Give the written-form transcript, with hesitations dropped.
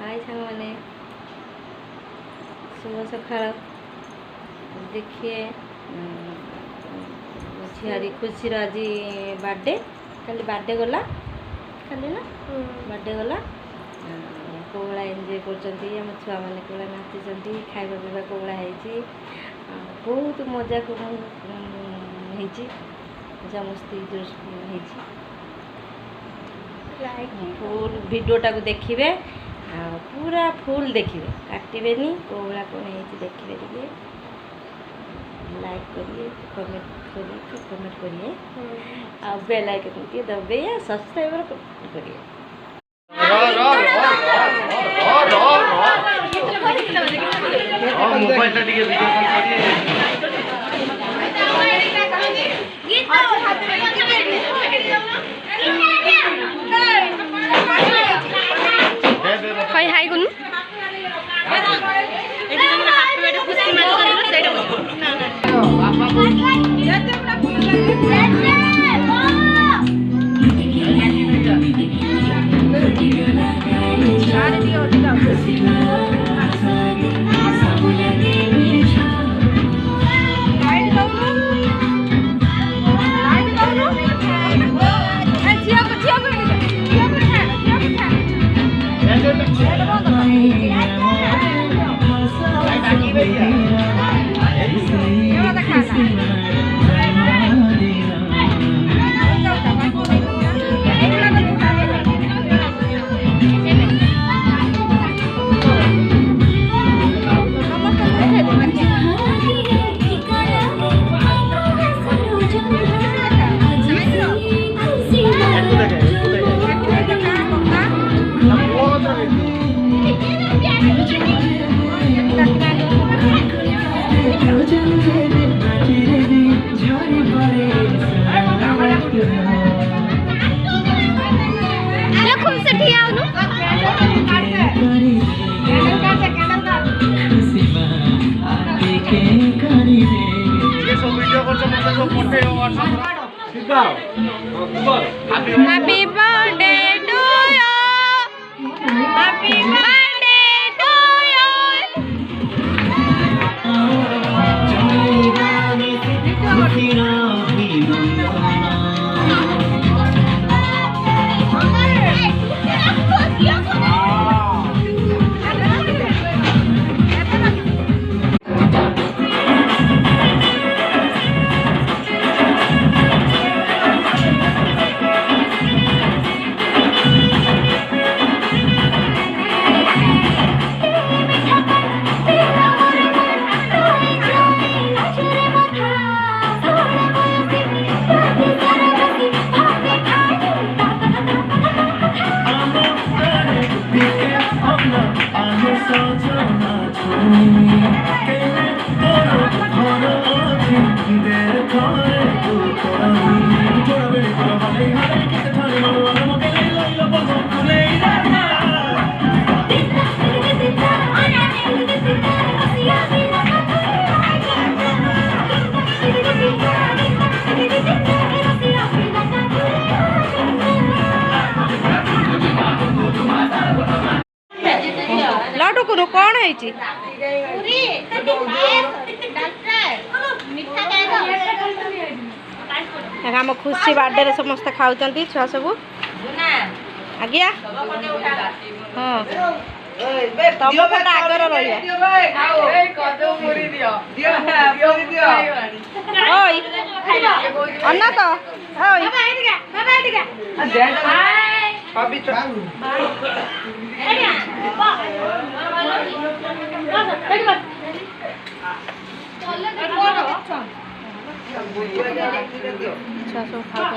हाय सांग मैंने शुभ सकाल। देखिए झियारी खुशी आज बर्थडे खाली बर्थडे गला खाली ना बर्थडे गला कौला एंजय कर छुआ मैंने कौला नाचुं खाଇବା पीवा कौला बहुत मजा मजा मस्ती फुल वीडियोटा को देखिए पूरा फुल देखिए काटे कौला कौन देखिए टे लाइक करिए कमेंट करिए आ बेल आइकन के दबाइए सब्सक्राइब करिए। हाय हाय गुनु Happy birthday to you. Happy birthday to you. लाडू को कौन है आम खुशी बर्थडे रे समस्त खाऊ छुआ सब आज्ञा हाँ तुम पट आगर रही अन्ना तो छुआ सब खाऊ